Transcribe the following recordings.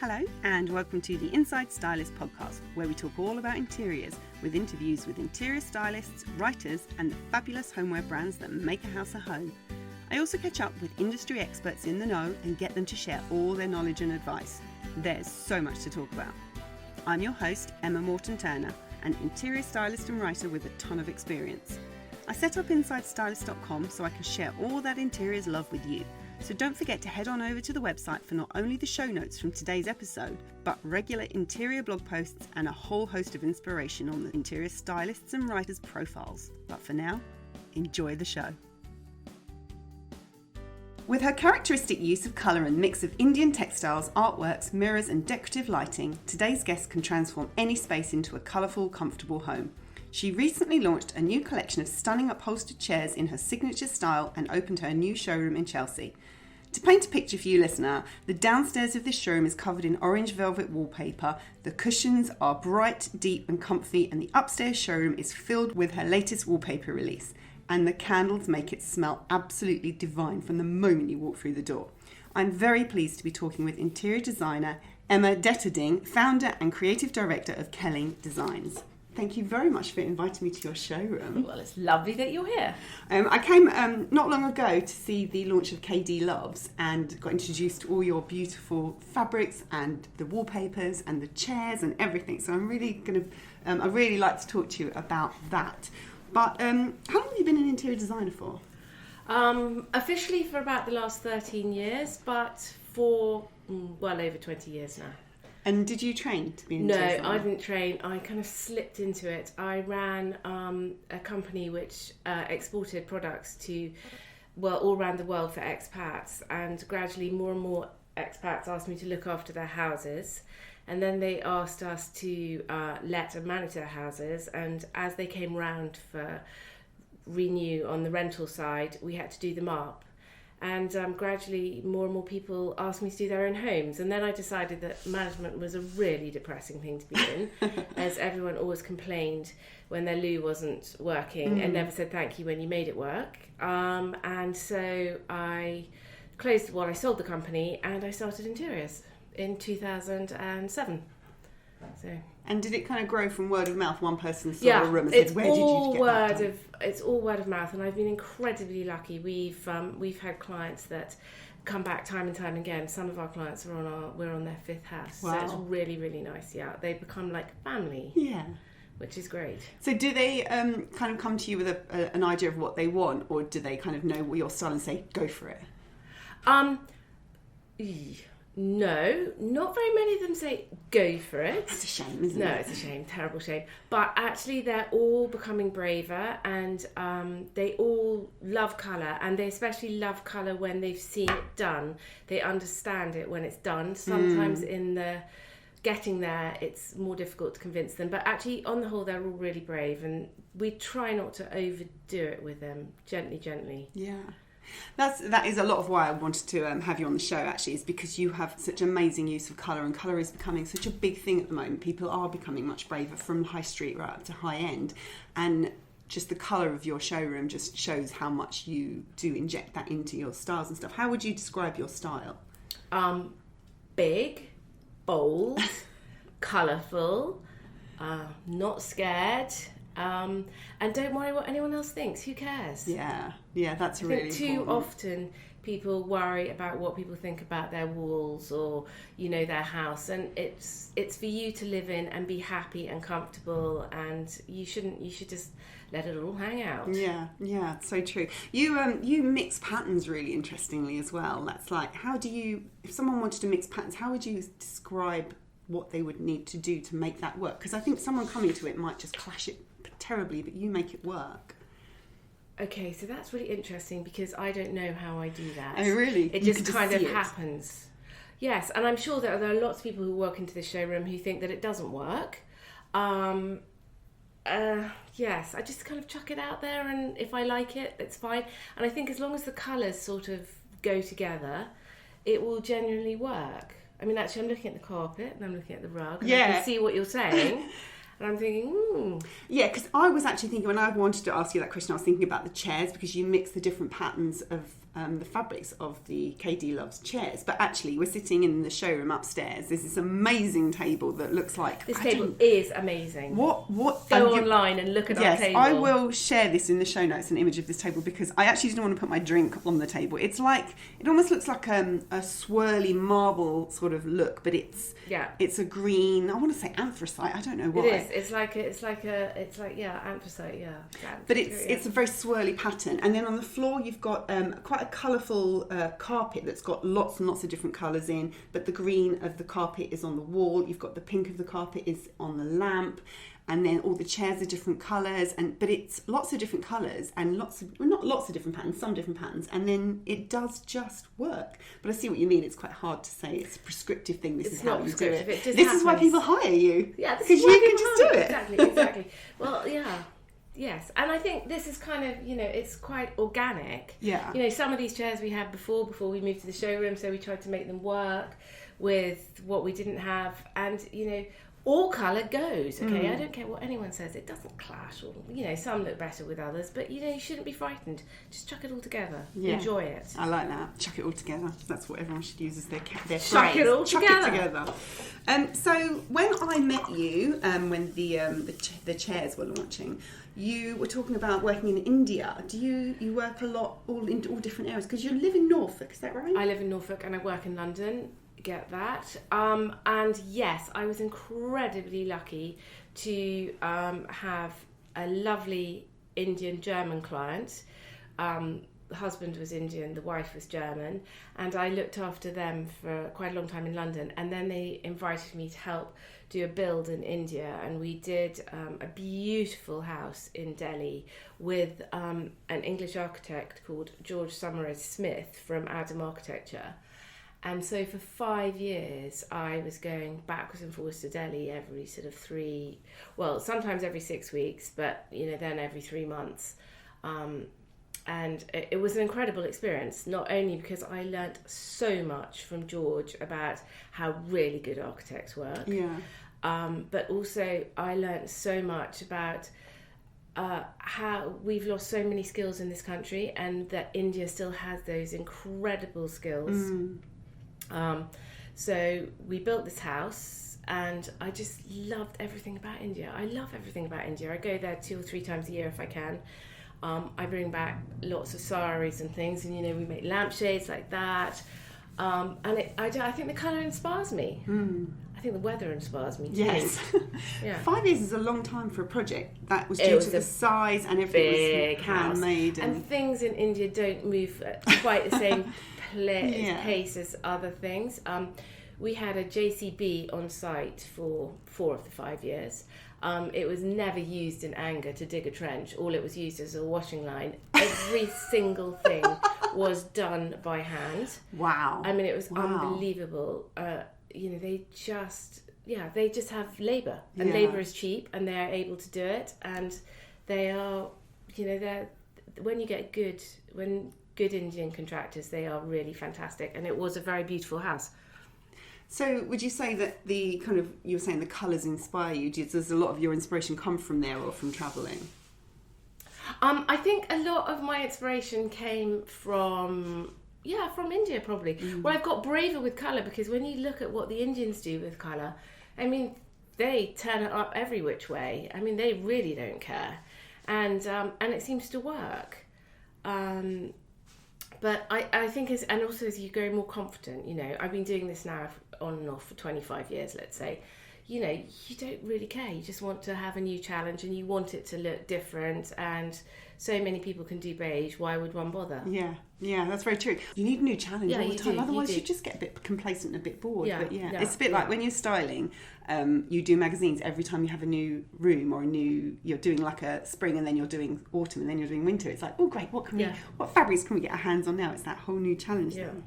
Hello and welcome to the Inside Stylist podcast, where we talk all about interiors with interviews with interior stylists, writers and the fabulous homeware brands that make a house a home. I also catch up with industry experts in the know and get them to share all their knowledge and advice. There's so much to talk about. I'm your host, Emma Morton-Turner, an interior stylist and writer with a ton of experience. I set up InsideStylist.com so I can share all that interiors love with you. So don't forget to head on over to the website for not only the show notes from today's episode, but regular interior blog posts and a whole host of inspiration on the interior stylists and writers' profiles. But for now, enjoy the show. With her characteristic use of colour and mix of Indian textiles, artworks, mirrors and decorative lighting, today's guest can transform any space into a colourful, comfortable home. She recently launched a new collection of stunning upholstered chairs in her signature style and opened her new showroom in Chelsea. To paint a picture for you, listener, the downstairs of this showroom is covered in orange velvet wallpaper, the cushions are bright, deep and comfy, and the upstairs showroom is filled with her latest wallpaper release. And the candles make it smell absolutely divine from the moment you walk through the door. I'm very pleased to be talking with interior designer Emma Deterding, founder and creative director of Kelling Designs. Thank you very much for inviting me to your showroom. Well, it's lovely that you're here. I came not long ago to see the launch of KD Loves and got introduced to all your beautiful fabrics and the wallpapers and the chairs and everything. So I'm really I really like to talk to you about that. But how long have you been an interior designer for? Officially for about the last 13 years, but for well over 20 years now. And did you train to be an interior designer? No, I didn't train. I kind of slipped into it. I ran a company which exported products to, all around the world for expats, and gradually more and more expats asked me to look after their houses. And then they asked us to let and manage their houses, and as they came round for renew on the rental side, we had to do them up. And gradually more and more people asked me to do their own homes, and then I decided that management was a really depressing thing to be in, as everyone always complained when their loo wasn't working and never said thank you when you made it work. And so I sold the company and I started interiors in 2007. And did it kind of grow from word of mouth? One person saw a room and said, "Where did you get that done?" It's all word of mouth, and I've been incredibly lucky. We've had clients that come back time and time again. Some of our clients we're on their fifth house, wow. So it's really, really nice. Yeah, they become like family. Yeah, which is great. So do they kind of come to you with an idea of what they want, or do they kind of know your style and say, "Go for it"? No, not very many of them say go for it. That's a shame, isn't it? No, it's a shame, terrible shame. But actually they're all becoming braver, and they all love colour, and they especially love colour when they've seen it done. They understand it when it's done. Sometimes in the getting there it's more difficult to convince them, but actually on the whole they're all really brave, and we try not to overdo it with them. Gently. Yeah. That is a lot of why I wanted to have you on the show, actually, is because you have such amazing use of colour, and colour is becoming such a big thing at the moment. People are becoming much braver from high street right up to high end, and just the colour of your showroom just shows how much you do inject that into your styles and stuff. How would you describe your style? Big, bold, colourful, not scared. And don't worry what anyone else thinks. Who cares? Yeah, that's really too important. Often people worry about what people think about their walls or their house, and it's for you to live in and be happy and comfortable, and you should just let it all hang out. Yeah, so true. You mix patterns really interestingly as well. That's like, if someone wanted to mix patterns, how would you describe what they would need to do to make that work? Because I think someone coming to it might just clash it terribly, but you make it work. Okay, so that's really interesting because I don't know how I do that. Oh, really? It just kind of happens. Yes, and I'm sure that there are lots of people who walk into the showroom who think that it doesn't work. Yes, I just kind of chuck it out there, and if I like it, it's fine. And I think as long as the colours sort of go together, it will genuinely work. I mean, actually, I'm looking at the carpet and I'm looking at the rug, and I can see what you're saying. And I'm thinking, Yeah, because I was actually thinking, when I wanted to ask you that question, I was thinking about the chairs, because you mix the different patterns of the fabrics of the KD Loves chairs, but actually we're sitting in the showroom upstairs. There's this amazing table that looks like... This table is amazing. What? Go online and look at our table. Yes, I will share this in the show notes, an image of this table, because I actually didn't want to put my drink on the table. It's like, it almost looks like a swirly marble sort of look, but it's a green, I want to say anthracite, I don't know why. It is. It's like anthracite, yeah. But it's a very swirly pattern. And then on the floor you've got quite a colourful carpet that's got lots and lots of different colours in, but the green of the carpet is on the wall, you've got the pink of the carpet is on the lamp, and then all the chairs are different colours, but it's lots of different colours and not lots of different patterns, some different patterns, and then it does just work. But I see what you mean, it's quite hard to say it's a prescriptive thing, this is how you do it. This is why people hire you. Yeah, because you can just do it. Exactly. Well, yeah. Yes, and I think this is kind of, it's quite organic. Yeah. Some of these chairs we had before we moved to the showroom, so we tried to make them work with what we didn't have, and, all colour goes, okay? I don't care what anyone says, it doesn't clash, or, some look better with others, but, you shouldn't be frightened. Just chuck it all together. Yeah. Enjoy it. I like that. Chuck it all together. That's what everyone should use as their phrase. Chuck it all together. Chuck it together. So when I met you, when the chairs were launching, you were talking about working in India. Do you work a lot in all different areas? Because you live in Norfolk, is that right? I live in Norfolk and I work in London. Get that. And yes, I was incredibly lucky to have a lovely Indian German client. The husband was Indian, the wife was German, and I looked after them for quite a long time in London, and then they invited me to help do a build in India, and we did a beautiful house in Delhi with an English architect called George Saumarez Smith from Adam Architecture. And so for 5 years, I was going backwards and forwards to Delhi every sort of sometimes every 6 weeks, but, then every 3 months. And it was an incredible experience, not only because I learnt so much from George about how really good architects work, but also I learnt so much about how we've lost so many skills in this country, and that India still has those incredible skills. So we built this house, and I just loved everything about India. I love everything about India. I go there 2 or 3 times a year if I can. I bring back lots of saris and things, and we make lampshades like that. And I think the colour inspires me. I think the weather inspires me too. Yes. Yeah. 5 years is a long time for a project. That was due to the size and everything was handmade. And things in India don't move at quite the same pace as other things. We had a JCB on site for 4 of the 5 years. It was never used in anger to dig a trench. All it was used as a washing line. Every single thing was done by hand. Wow. I mean, it was unbelievable. They just have labour, and labour is cheap, and they're able to do it, and they are, when you get good Indian contractors, they are really fantastic, and it was a very beautiful house. So would you say that you were saying the colours inspire you? Does a lot of your inspiration come from there or from travelling? I think a lot of my inspiration came from India probably. Well, I've got braver with colour, because when you look at what the Indians do with colour, I mean, they turn it up every which way. I mean, they really don't care. And it seems to work. But I think and also as you grow more confident, I've been doing this now on and off for 25 years, let's say, you don't really care. You just want to have a new challenge, and you want it to look different, and so many people can do beige. Why would one bother? Yeah, that's very true. You need a new challenge all the time. Otherwise, you just get a bit complacent and a bit bored. But it's a bit like when you're styling, you do magazines every time you have a new room, or you're doing like a spring, and then you're doing autumn, and then you're doing winter. It's like, oh great, what fabrics can we get our hands on now? It's that whole new challenge. Then.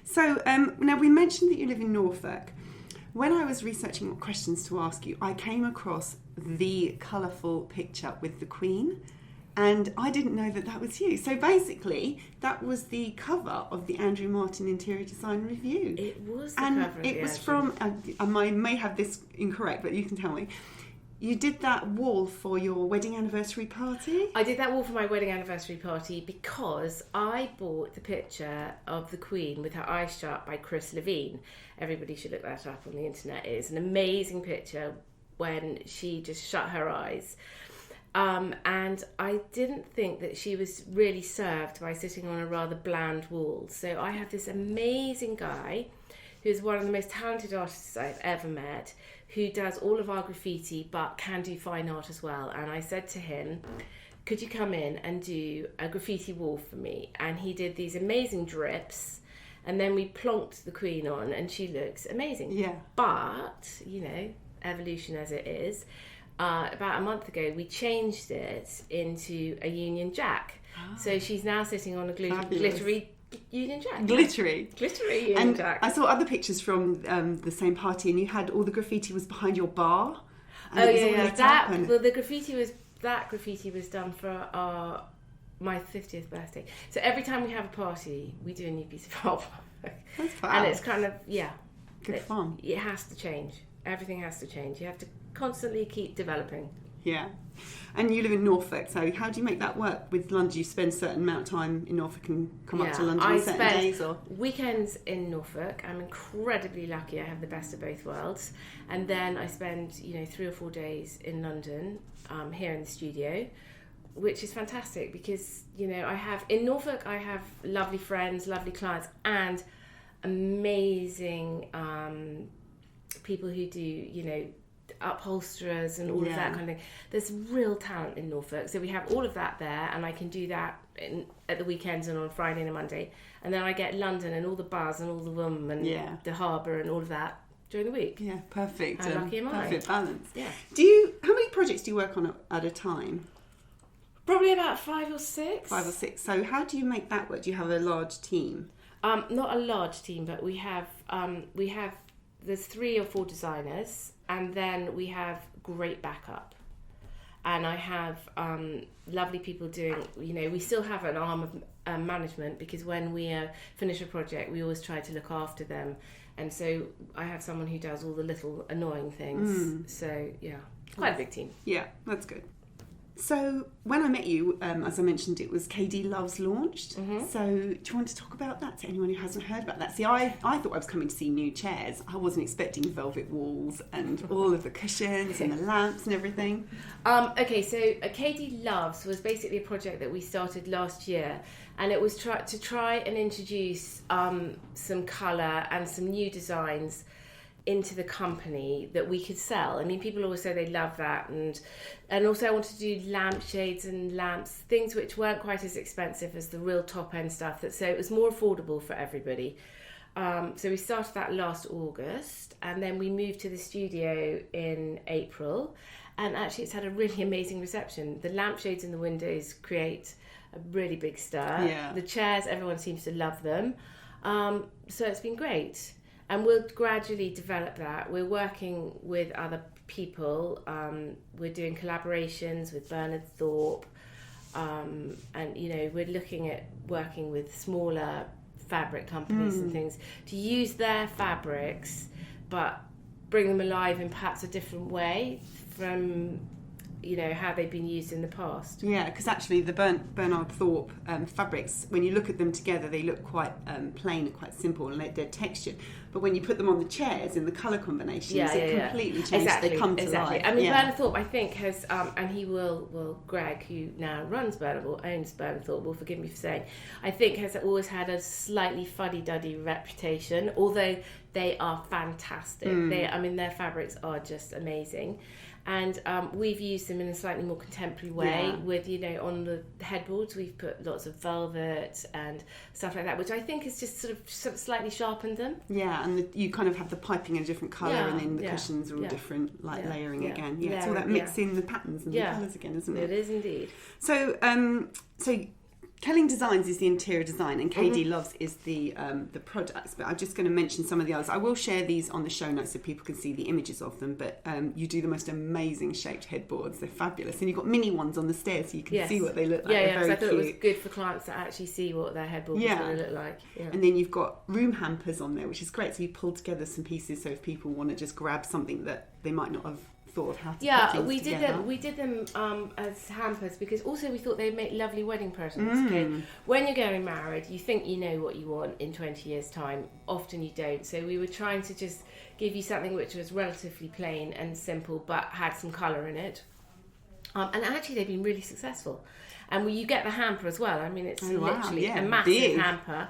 So now we mentioned that you live in Norfolk. When I was researching what questions to ask you, I came across the colourful picture with the Queen, and I didn't know that was you. So basically, that was the cover of the Andrew Martin Interior Design Review. It was the and cover of it was from, I may have this incorrect, but you can tell me. you did that wall for your wedding anniversary party? I did that wall for my wedding anniversary party because I bought the picture of the Queen with her eyes shut by Chris Levine. Everybody should look that up on the internet. It is an amazing picture when she just shut her eyes. And I didn't think that she was really served by sitting on a rather bland wall. So I have this amazing guy who's one of the most talented artists I've ever met, who does all of our graffiti but can do fine art as well. And I said to him, could you come in and do a graffiti wall for me? And he did these amazing drips, and then we plonked the Queen on, and she looks amazing. Yeah. But, you know, evolution as it is, about a month ago we changed it into a Union Jack. So she's now sitting on a glittery Union Jack. Glittery Union Jack. I saw other pictures from the same party, and you had all the graffiti was behind your bar. The graffiti was done for my 50th birthday. So every time we have a party, we do a new piece of artwork. That's fun. And it's kind of good fun. It has to change. Everything has to change. You have to constantly keep developing. Yeah. And you live in Norfolk, so how do you make that work with London? Do you spend a certain amount of time in Norfolk and come up to London on certain days? Or weekends in Norfolk. I'm incredibly lucky. I have the best of both worlds. And then I spend, 3 or 4 days in London, here in the studio, which is fantastic because, in Norfolk I have lovely friends, lovely clients, and amazing people who do, upholsterers and all of that kind of thing. There's real talent in Norfolk, so we have all of that there, and I can do that at the weekends and on Friday and a Monday, and then I get London and all the bars and all the room and the harbour and all of that during the week. Yeah, perfect. How lucky am I? Perfect balance. Yeah. How many projects do you work on at a time? Probably about 5 or 6. 5 or 6. So how do you make that work? Do you have a large team? Not a large team, but we have there's 3 or 4 designers, and then we have great backup. And I have lovely people doing, we still have an arm of management, because when we finish a project, we always try to look after them. And so I have someone who does all the little annoying things. So, yeah, quite a big team. Yeah, that's good. So when I met you, as I mentioned, it was KD Loves launched. Mm-hmm. So do you want to talk about that to anyone who hasn't heard about that? See, I thought I was coming to see new chairs. I wasn't expecting velvet walls and all of the cushions and the lamps and everything. Okay, so KD Loves was basically a project that we started last year, and it was to try and introduce some colour and some new designs into the company that we could sell. I mean, people always say they love that, and also I wanted to do lampshades and lamps, things which weren't quite as expensive as the real top end stuff, so it was more affordable for everybody. So we started that last August, and then we moved to the studio in April, and actually it's had a really amazing reception. The lampshades in the windows create a really big stir. Yeah. The chairs, everyone seems to love them. So it's been great. And we'll gradually develop that. We're working with other people. We're doing collaborations with Bernard Thorpe. And, we're looking at working with smaller fabric companies and things to use their fabrics, but bring them alive in perhaps a different way from, how they've been used in the past. Yeah, because actually the Bernard Thorpe fabrics, when you look at them together, they look quite plain and quite simple, and they're textured. But when you put them on the chairs in the colour combinations, it completely changes. Exactly, they come to life. I mean, Bernard Thorpe, I think, has, and he Greg, who now runs Bernard, or owns Bernard Thorpe, will forgive me for saying, I think has always had a slightly fuddy-duddy reputation, although they are fantastic. Their fabrics are just amazing. And we've used them in a slightly more contemporary way with, on the headboards we've put lots of velvet and stuff like that, which I think has just sort of slightly sharpened them. Yeah, and you kind of have the piping in a different colour, and then the cushions are all different, layering again. Yeah, it's all that mixing the patterns and the colours again, isn't it? It is indeed. So, Kelling Designs is the interior design, and KD Loves is the products. But I'm just going to mention some of the others. I will share these on the show notes so people can see the images of them. But you do the most amazing shaped headboards. They're fabulous, and you've got mini ones on the stairs so you can see what they look like. Yeah, I thought it was good for clients to actually see what their headboard was going to look like. Yeah. And then you've got room hampers on there, which is great. So you pull together some pieces. So if people want to just grab something that they might not have thought of how to put things we together. We did them as hampers because also we thought they'd make lovely wedding presents. Okay, when you're getting married, you think you know what you want in 20 years' time. Often you don't. So we were trying to just give you something which was relatively plain and simple, but had some colour in it. And actually, they've been really successful. And you get the hamper as well. I mean, it's literally a massive hamper.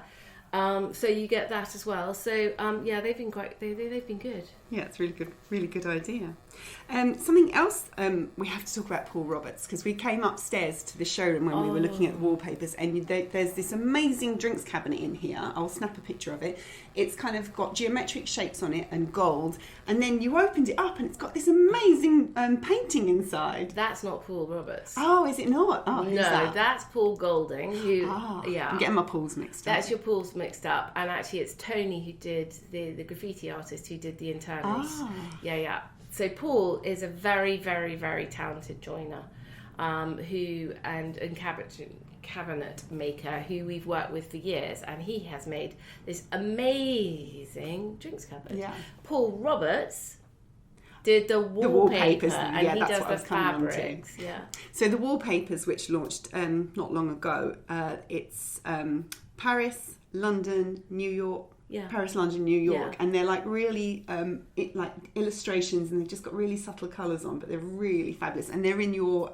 So you get that as well. So they've been they've been good. Yeah, it's really good idea. Something else we have to talk about Paul Roberts, because we came upstairs to the showroom when we were looking at the wallpapers, and there's this amazing drinks cabinet in here. I'll snap a picture of it. It's kind of got geometric shapes on it and gold, and then you opened it up and it's got this amazing painting inside. That's not Paul Roberts. Oh, is it not? Oh, who's that? That's Paul Golding. I'm getting my Pauls mixed up. That's your Pauls mixed up, and actually it's Tony who did the graffiti artist who did the internals. Yeah. So Paul is a very, very, very talented joiner and cabinet maker who we've worked with for years, and he has made this amazing drinks cupboard. Yeah. Paul Roberts did the wallpapers and he does the fabrics. Yeah. So the wallpapers, which launched not long ago, it's Paris, London, New York. Yeah. Paris, London, New York, and they're like really like illustrations, and they've just got really subtle colours on, but they're really fabulous. And they're in your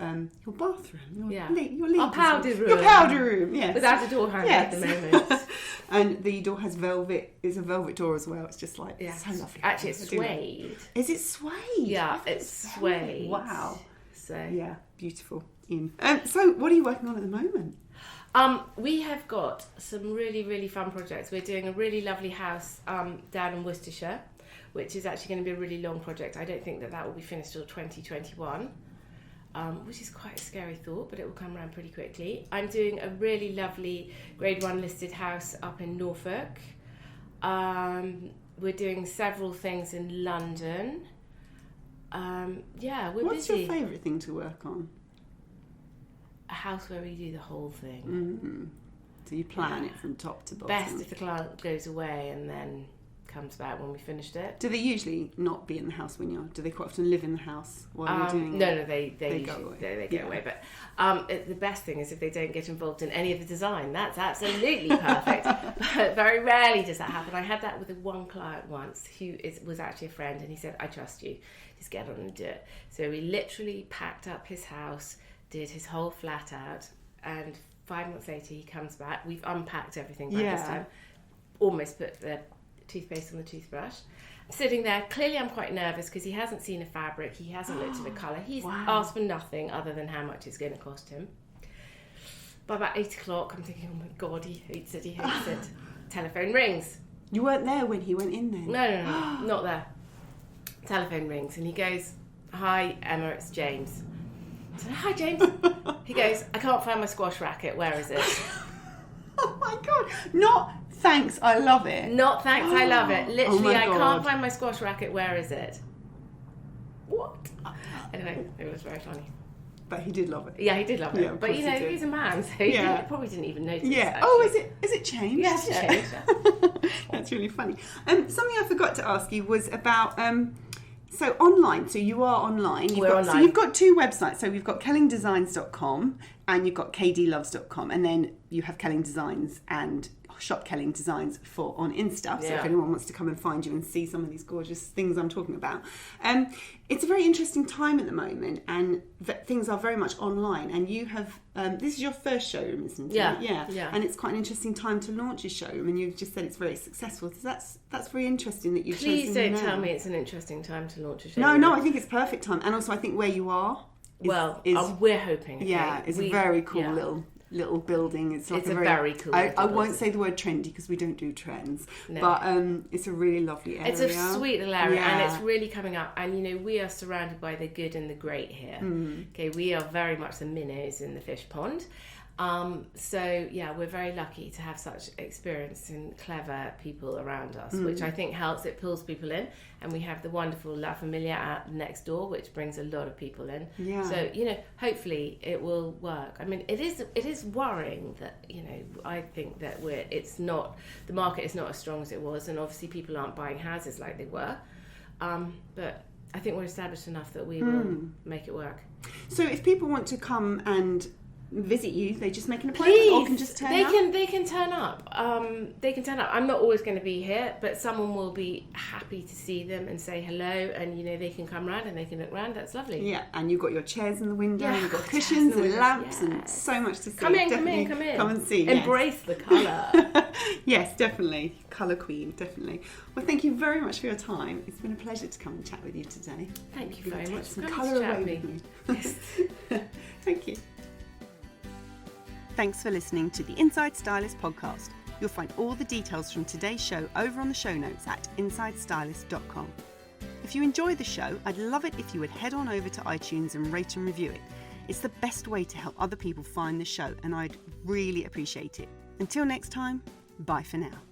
bathroom, your powder room, yes, without a door handle at the moment. And the door has it's a velvet door as well. It's just like so lovely. Actually, it's suede. Is it suede? Yeah, it's suede. Wow. So yeah, beautiful. So what are you working on at the moment? We have got some really, really fun projects. We're doing a really lovely house down in Worcestershire, which is actually going to be a really long project. I don't think that will be finished till 2021, which is quite a scary thought, but it will come around pretty quickly. I'm doing a really lovely Grade 1 listed house up in Norfolk. We're doing several things in London. We're busy. What's your favourite thing to work on? A house where we do the whole thing. Mm-hmm. So you plan it from top to bottom. Best if the client goes away and then comes back when we finished it. Do they usually not be in the house when do they quite often live in the house while you're doing it? No, they go away. They go away. But the best thing is if they don't get involved in any of the design. That's absolutely perfect. But very rarely does that happen. I had that with one client once who was actually a friend, and he said, "I trust you. Just get on and do it." So we literally packed up his house, did his whole flat out, and 5 months later he comes back. We've unpacked everything by this time, almost put the toothpaste on the toothbrush. I'm sitting there, clearly I'm quite nervous because he hasn't seen a fabric, he hasn't looked at the colour, he's asked for nothing other than how much it's going to cost him. By about 8 o'clock I'm thinking, oh my god, he hates it. Telephone rings. You weren't there when he went in then? No, not there. Telephone rings and he goes, "Hi Emma, it's James." I said, "Hi James." He goes, "I can't find my squash racket, where is it?" Oh my god, not thanks, I love it. Not thanks, I love it. Literally, I can't find my squash racket, where is it? What? Anyway, it was very funny. But he did love it. Yeah, he did love it. Yeah, but he's a man, so he probably didn't even notice. Yeah. Actually. Oh, is it changed? Yeah, it's changed. That's really funny. Something I forgot to ask you was about so online. So you are online. We're online. So you've got two websites. So we've got kellingdesigns.com and you've got kdloves.com, and then you have Kelling Designs and Shop Kelling Designs on Insta. So if anyone wants to come and find you and see some of these gorgeous things I'm talking about, it's a very interesting time at the moment, and things are very much online. And you have this is your first showroom, isn't it? Yeah. And it's quite an interesting time to launch a showroom, and you've just said it's very successful. So that's very interesting that you've chosen. Please don't tell me it's an interesting time to launch a showroom. No, I think it's perfect time, and also I think where you are. We're hoping. Okay? Yeah, it's a very cool little building. It's like a very cool. I won't say the word trendy because we don't do trends, but it's a really lovely area. It's a sweet little area, and it's really coming up. And we are surrounded by the good and the great here. Okay, we are very much the minnows in the fish pond. We're very lucky to have such experienced and clever people around us, which I think helps. It pulls people in, and we have the wonderful La Familia next door, which brings a lot of people in. Yeah. So hopefully it will work. I mean, it is worrying that I think that the market is not as strong as it was, and obviously people aren't buying houses like they were. But I think we're established enough that we will make it work. So if people want to come and visit you, they just make an appointment or can just turn up? They can turn up. They can turn up. I'm not always going to be here, but someone will be happy to see them and say hello, and they can come round and they can look round. That's lovely. Yeah, and you've got your chairs in the window, and you've got cushions and lamps and so much to see. Come in. Come and see. Embrace the colour. Yes, definitely. Colour queen, definitely. Well, thank you very much for your time. It's been a pleasure to come and chat with you today. Thank you very much for some coming colour to chat away with me. with you. Thank you. Thanks for listening to the Inside Stylist podcast. You'll find all the details from today's show over on the show notes at insidestylist.com. If you enjoy the show, I'd love it if you would head on over to iTunes and rate and review it. It's the best way to help other people find the show, and I'd really appreciate it. Until next time, bye for now.